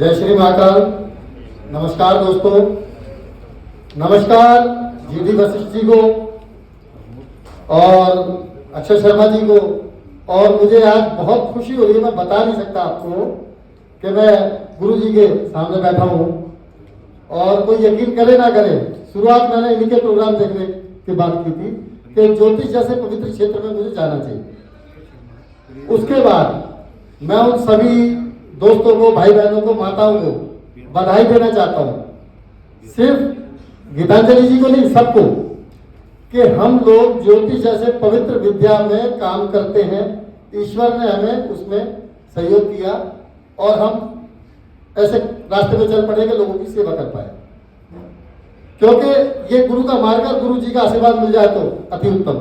जय श्री महाकाल। नमस्कार दोस्तों, नमस्कार जीडी वशिष्ठ जी को और अक्षय शर्मा जी को। और मुझे आज बहुत खुशी हो रही है, मैं बता नहीं सकता आपको कि मैं गुरु जी के सामने बैठा हूँ। और कोई यकीन करे ना करे, शुरुआत मैंने इन्हीं के प्रोग्राम देखने की बात की थी कि ज्योतिष जैसे पवित्र क्षेत्र में मुझे जाना चाहिए। उसके बाद मैं उन सभी दोस्तों को, भाई बहनों को, माताओं को बधाई देना चाहता हूँ, सिर्फ गीतांजलि जी को नहीं, सबको, कि हम लोग ज्योतिष जैसे पवित्र विद्या में काम करते हैं। ईश्वर ने हमें उसमें सहयोग किया और हम ऐसे रास्ते में चल पड़े कि लोगों की सेवा कर पाए, क्योंकि ये गुरु का मार्ग है। गुरु जी का आशीर्वाद मिल जाए तो अति उत्तम।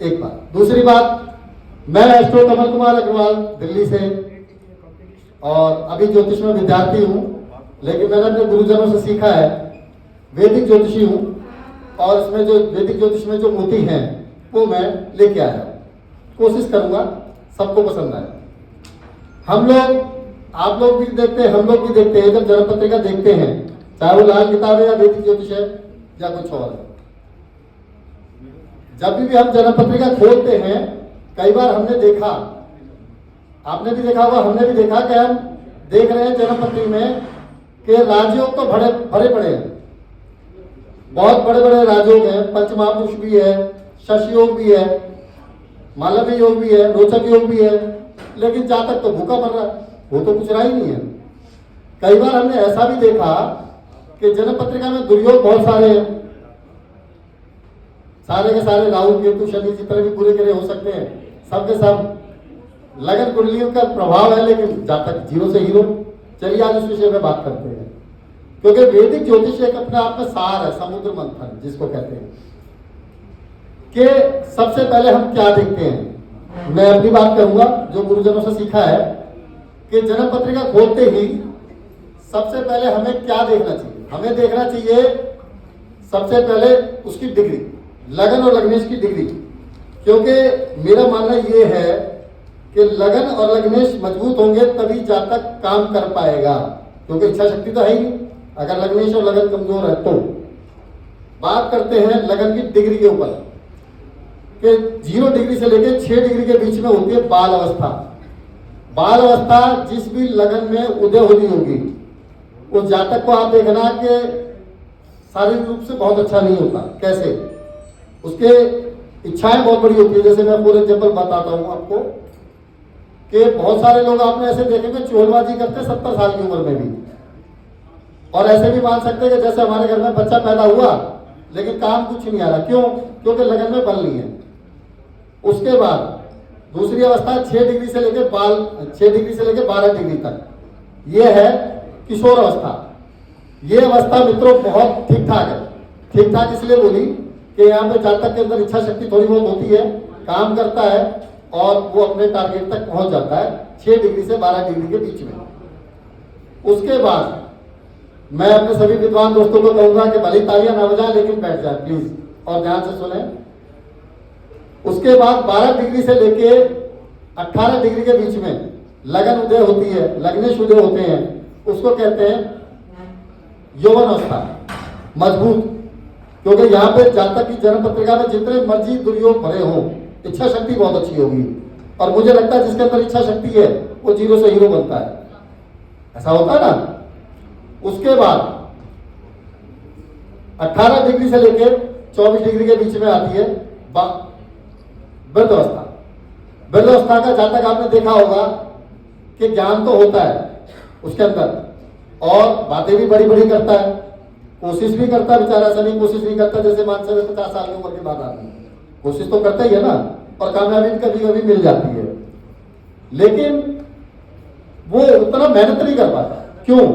एक बात। दूसरी बात, मैं एस्ट्रो कमल कुमार अग्रवाल दिल्ली से, और अभी ज्योतिष में विद्यार्थी हूँ, लेकिन मैंने अपने गुरुजनों से सीखा है, वैदिक ज्योतिषी हूँ, और इसमें जो वैदिक ज्योतिष में जो मोती हैं वो मैं लेके आया हूँ। कोशिश करूँगा सबको पसंद आए। हम लोग, आप लोग भी देखते हैं, हम लोग भी देखते हैं, जब जन्म पत्रिका देखते हैं, चाहे वो लाल किताब है या वैदिक ज्योतिष है या कुछ और है, जब भी हम जन्म पत्रिका खोलते हैं, कई बार हमने देखा, आपने भी देखा होगा, हमने भी देखा कि हम देख रहे हैं जन्म पत्री में कि राजयोग तो भरे पड़े हैं, बहुत बड़े बड़े राजयोग हैं, पंचमहापुरुष भी है, शश योग भी है, मालव्य योग भी है, रोचक योग भी है, लेकिन जातक तो भूखा मर रहा है, वो तो कुछ रहा ही नहीं है। कई बार हमने ऐसा भी देखा कि जन्म पत्रिका में दुर्योग बहुत सारे हैं, सारे के सारे राहु केतु शनि जितने भी पूरे करे हो सकते हैं, सबके सब लगन कुंडलियों का प्रभाव है, लेकिन जातक जीरो से हीरो। चलिए आज इस विषय में बात करते हैं, क्योंकि वैदिक ज्योतिष एक अपने आप में सार है, समुद्र मंथन जिसको कहते हैं। कि सबसे पहले हम क्या देखते हैं, मैं अपनी बात करूंगा जो गुरुजनों से सीखा है, कि जन्म पत्रिका खोलते ही सबसे पहले हमें क्या देखना चाहिए। हमें देखना चाहिए सबसे पहले उसकी डिग्री, लगन और लग्नेश की डिग्री, क्योंकि मेरा मानना ये है कि लगन और लग्नेश मजबूत होंगे तभी जातक काम कर पाएगा, क्योंकि इच्छा शक्ति तो है ही नहीं अगर लग्नेश और लगन कमजोर है तो। बात करते हैं लगन की डिग्री के ऊपर, कि 0 डिग्री से लेकर 6 डिग्री के बीच में होती है बाल अवस्था। बाल अवस्था जिस भी लगन में उदय होनी होगी, उस जातक को आप देखना कि शारीरिक रूप से बहुत अच्छा नहीं होता। कैसे? उसके इच्छाएं बहुत बड़ी होती है। जैसे मैं फॉर एग्जाम्पल बताता हूं आपको कि बहुत सारे लोग आपने ऐसे देखेंगे चोलबाजी करते 70 साल की उम्र में भी, और ऐसे भी मान सकते हैं कि जैसे हमारे घर में बच्चा पैदा हुआ लेकिन काम कुछ नहीं आ रहा। क्यों? क्योंकि लगन में बल नहीं है। उसके बाद दूसरी अवस्था 6 डिग्री से लेकर 12 डिग्री तक, ये है किशोर अवस्था। ये अवस्था मित्रों बहुत ठीक ठाक है। ठीक ठाक इसलिए बोली कि यहाँ पे जातक के अंदर इच्छा शक्ति थोड़ी बहुत होती है, काम करता है और वो अपने टारगेट तक पहुंच जाता है 6 डिग्री से 12 डिग्री के बीच में। उसके बाद मैं अपने सभी विद्वान दोस्तों को कहूंगा कि भले तालियां ना बजाएं, लेकिन बैठ जाए प्लीज और ध्यान से सुने। उसके बाद 12 डिग्री से लेके 18 डिग्री के बीच में लगन उदय होती है, लग्नेश उदय होते हैं, उसको कहते हैं यौवन अवस्था, मजबूत। क्योंकि यहाँ पे जातक की जन्म पत्रिका में जितने मर्जी दुर्योग भरे हों, इच्छा शक्ति बहुत अच्छी होगी, और मुझे लगता है जिसके अंदर इच्छा शक्ति है वो 0 से हीरो बनता है। ऐसा होता है ना। उसके बाद 18 डिग्री से लेकर 24 डिग्री के बीच में आती है वृद्ध अवस्था। वृद्ध अवस्था का जातक आपने देखा होगा कि ज्ञान तो होता है उसके अंदर, और बातें भी बड़ी बड़ी करता है, कोशिश भी करता है बेचारा। ऐसा नहीं कोशिश नहीं करता जैसे मान सकते 50 साल की उम्र के बाद आदमी कोशिश तो करता ही है ना, और कामयाबी कभी कभी मिल जाती है, लेकिन वो उतना मेहनत नहीं कर पाता। क्यों?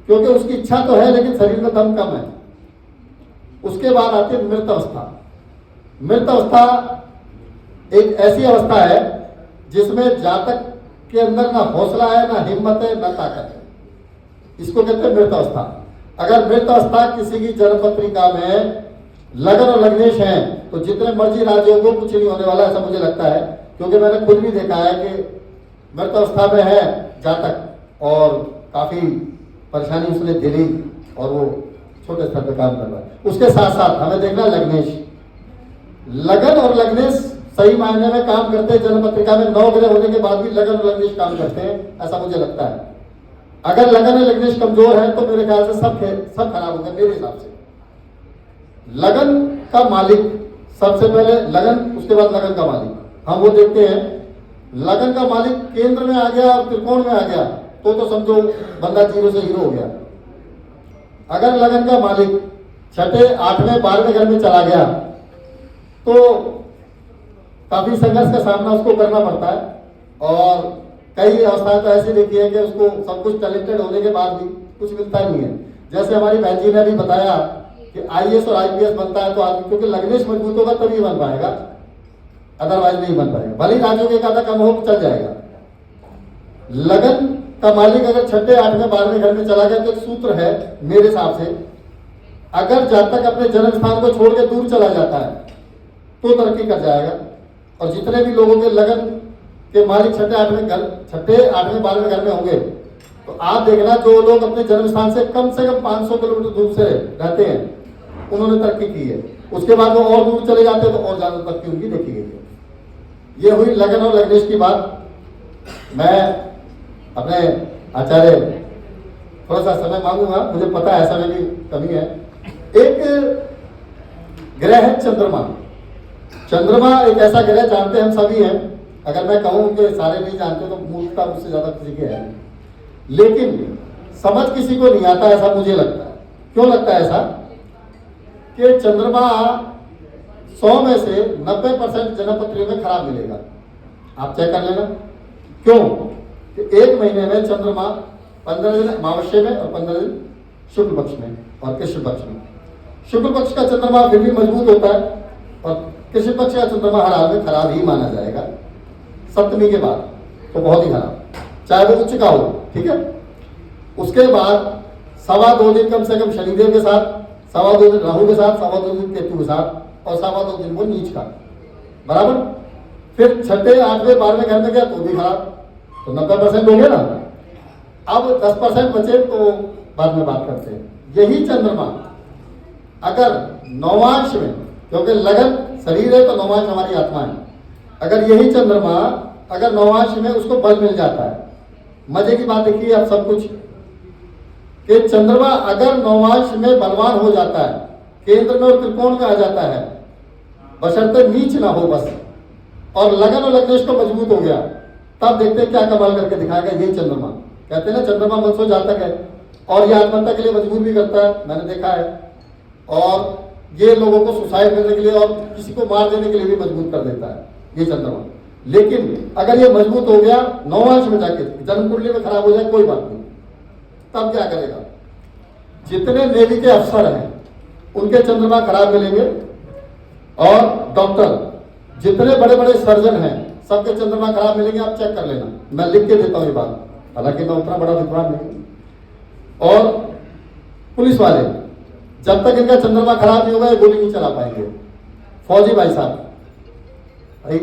क्योंकि उसकी इच्छा तो है लेकिन शरीर में दम कम है। उसके बाद आती है मृत अवस्था। मृत अवस्था एक ऐसी अवस्था है जिसमें जातक के अंदर ना हौसला है, ना हिम्मत है, ना ताकत है। इसको कहते हैं मृत अवस्था। अगर मृत अवस्था किसी की जन्म पत्रिका में लगन और लग्नेश हैं तो जितने मर्जी राजयोग को कुछ नहीं होने वाला, ऐसा मुझे लगता है। क्योंकि मैंने खुद भी देखा है कि मृत अवस्था में है जातक और काफ़ी परेशानी उसने झेली और वो छोटे स्तर पर काम कर रहा है। उसके साथ साथ हमें देखना लग्नेश, लगन और लग्नेश सही मायने में काम करते हैं। जन्म पत्रिका में 9 ग्रह होने के बाद भी लगन और लग्नेश काम करते हैं, ऐसा मुझे लगता है। अगर लगन और लग्नेश कमजोर है तो मेरे ख्याल से सब खराब होंगे मेरे हिसाब से। लगन का मालिक सबसे पहले लगन, उसके बाद लगन का मालिक। हम वो देखते हैं लगन का मालिक केंद्र में आ गया और त्रिकोण में आ गया तो समझो बंदा 0 से हीरो हो गया। अगर लगन का मालिक 6ठे, 8वें, 12वें घर में चला गया तो काफी संघर्ष का सामना उसको करना पड़ता है। और कई अवस्थाएं तो ऐसी देखी है कि उसको सब कुछ टैलेंटेड होने के बाद भी कुछ मिलता नहीं है। जैसे हमारी बहन जी ने अभी बताया कि IAS और IPS बनता है तो आदमी, क्योंकि लग्नेश मजबूत होगा तभी बन पाएगा, अदरवाइज नहीं बन पाएगा। भले ही राजयोग एक आधा कम हो चल जाएगा। लगन का मालिक अगर 6ठे, 8वें, 12वें घर में चला गया तो एक सूत्र है मेरे हिसाब से, अगर जातक अपने जन्म स्थान को छोड़ के दूर चला जाता है तो तरक्की कर जाएगा। और जितने भी लोगों के लगन के मालिक 6ठे, 8वें, 12वें घर में होंगे तो आप देखना जो लोग अपने जन्म स्थान से कम 500 किलोमीटर दूर से रहते हैं उन्होंने तरक्की की है। उसके बाद वो और दूर चले जाते हैं तो और ज्यादा तरक्की उनकी देखी गई है। ये हुई लगन और लग्नेश की बात। मैं अपने आचार्य थोड़ा सा समय मांगूंगा, मुझे पता है समय की कमी है। एक ग्रह है चंद्रमा। चंद्रमा एक ऐसा ग्रह, जानते हम सभी हैं, अगर मैं कहूं कि सारे नहीं जानते तो मूर्खता मुझसे ज्यादा किसी की है, लेकिन समझ किसी को नहीं आता ऐसा मुझे लगता है। क्यों लगता है ऐसा कि चंद्रमा 100 में से 90% जन्म पत्रियों में खराब मिलेगा। आप चेक कर लेना। क्यों कि एक महीने में चंद्रमा 15 दिन अमावस्या में और 15 दिन शुक्ल पक्ष में और कृष्ण पक्ष में। शुक्ल पक्ष का चंद्रमा फिर भी मजबूत होता है और कृष्ण पक्ष का चंद्रमा हर हाल में खराब ही माना जाएगा। सप्तमी के बाद तो बहुत ही खराब, चाहे वो उच्च का हो, ठीक है। उसके बाद 2.25 दिन कम से कम शनिदेव के साथ, 2.25 दिन राहु के साथ, 2.25 दिन केतु के साथ और 2.25 दिन वो नीच का, बराबर। फिर 6ठे, 8वें, 12वें घर में गया तो भी खराब, तो 90% हो गया ना। अब 10% बचे तो बाद में बात करते हैं। यही चंद्रमा अगर नौवांश में, क्योंकि लगन शरीर है तो नौवांश हमारी आत्मा है, अगर यही चंद्रमा अगर नौवांश में उसको बल मिल जाता है, मजे की बात देखिए आप सब कुछ, कि चंद्रमा अगर नौवांश में बलवान हो जाता है, केंद्र में और त्रिकोण में आ जाता है, बशर्ते नीच ना हो बस, और लगन और लग्नेश को मजबूत हो गया, तब देखते हैं क्या कमाल करके दिखाएगा यही चंद्रमा। कहते हैं ना चंद्रमा मनसो जातक है और ये आत्महत्या के लिए मजबूर भी करता है, मैंने देखा है। और ये लोगों को सुसाइड करने के लिए और किसी को मार देने के लिए भी मजबूर कर देता है ये चंद्रमा। लेकिन अगर ये मजबूत हो गया नौवांश में जाके, जन्म कुंडली में खराब हो जाए कोई बात नहीं, तब क्या करेगा। जितने नेवी के अफसर हैं उनके चंद्रमा खराब मिलेंगे, और डॉक्टर जितने बड़े बड़े सर्जन हैं सबके चंद्रमा खराब मिलेंगे। आप चेक कर लेना, मैं लिख के देता हूं ये बात, हालांकि मैं उतना बड़ा विद्वान नहीं। और पुलिस वाले जब तक इनका चंद्रमा खराब नहीं होगा ये गोली नहीं चला पाएंगे। फौजी भाई साहब, भाई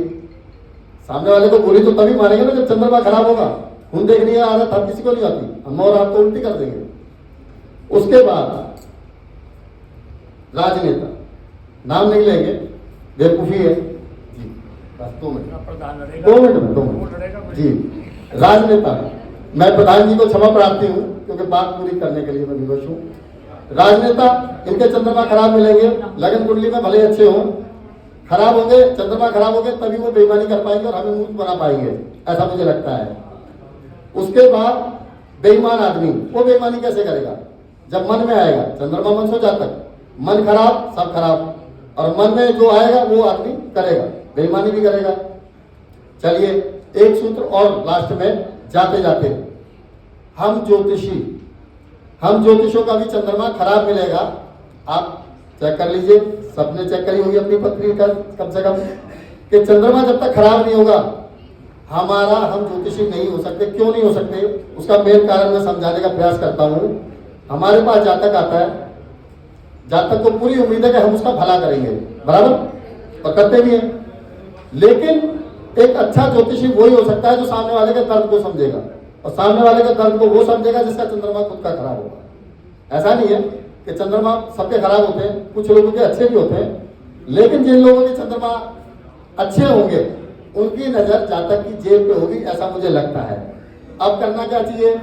सामने वाले को गोली तो तभी मारेंगे ना जब चंद्रमा खराब होगा। खून देखने की आदत हर किसी को नहीं आती, हम और आपको उल्टी कर देंगे। उसके बाद राजनेता, नाम नहीं लेंगे, बेवकूफी है जी, बस 2 मिनट जी। राजनेता, मैं प्रधान जी को क्षमा प्रार्थी हूं क्योंकि बात पूरी करने के लिए मैं विवश हूं। राजनेता, इनके चंद्रमा खराब मिलेंगे, लगन कुंडली में भले अच्छे हों, खराब होंगे, चंद्रमा खराब होंगे तभी वो बेईमानी कर पाएंगे और हमें मूर्ख बना पाएंगे, ऐसा मुझे लगता है। उसके बाद बेईमान आदमी, वो बेईमानी कैसे करेगा जब मन में आएगा। चंद्रमा मन सो जातक, मन खराब सब खराब, और मन में जो आएगा वो आदमी करेगा, बेईमानी भी करेगा। चलिए एक सूत्र और लास्ट में जाते जाते, हम ज्योतिषों का भी चंद्रमा खराब मिलेगा। आप चेक कर लीजिए, सबने चेक करी होगी अपनी पत्नी का कम से कम, कि चंद्रमा जब तक खराब नहीं होगा हमारा, हम ज्योतिषी नहीं हो सकते। क्यों नहीं हो सकते, उसका मेन कारण मैं समझाने का प्रयास करता हूं। हमारे पास जातक आता है, जातक को पूरी उम्मीद है कि हम उसका भला करेंगे, बराबर, और करते भी हैं। लेकिन एक अच्छा ज्योतिषी वही हो सकता है जो सामने वाले के दर्द को समझेगा। और सामने वाले का दर्द को वो समझेगा जिसका चंद्रमा खुद का खराब होगा। ऐसा नहीं है कि चंद्रमा सबके खराब होते हैं, कुछ लोगों के अच्छे भी होते हैं, लेकिन जिन लोगों के चंद्रमा अच्छे होंगे उनकी नजर जातक की जेब पे होगी, ऐसा मुझे लगता है। अब करना क्या चाहिए?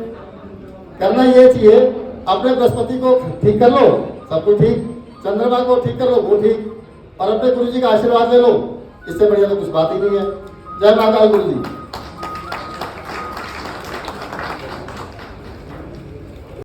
करना ये चाहिए, अपने बृहस्पति को ठीक कर लो, सब कुछ ठीक, चंद्रमा को ठीक कर लो, वो ठीक, और अपने गुरु जी का आशीर्वाद ले लो। इससे बढ़िया तो कुछ बात ही नहीं है। जय महाकाल गुरु जी।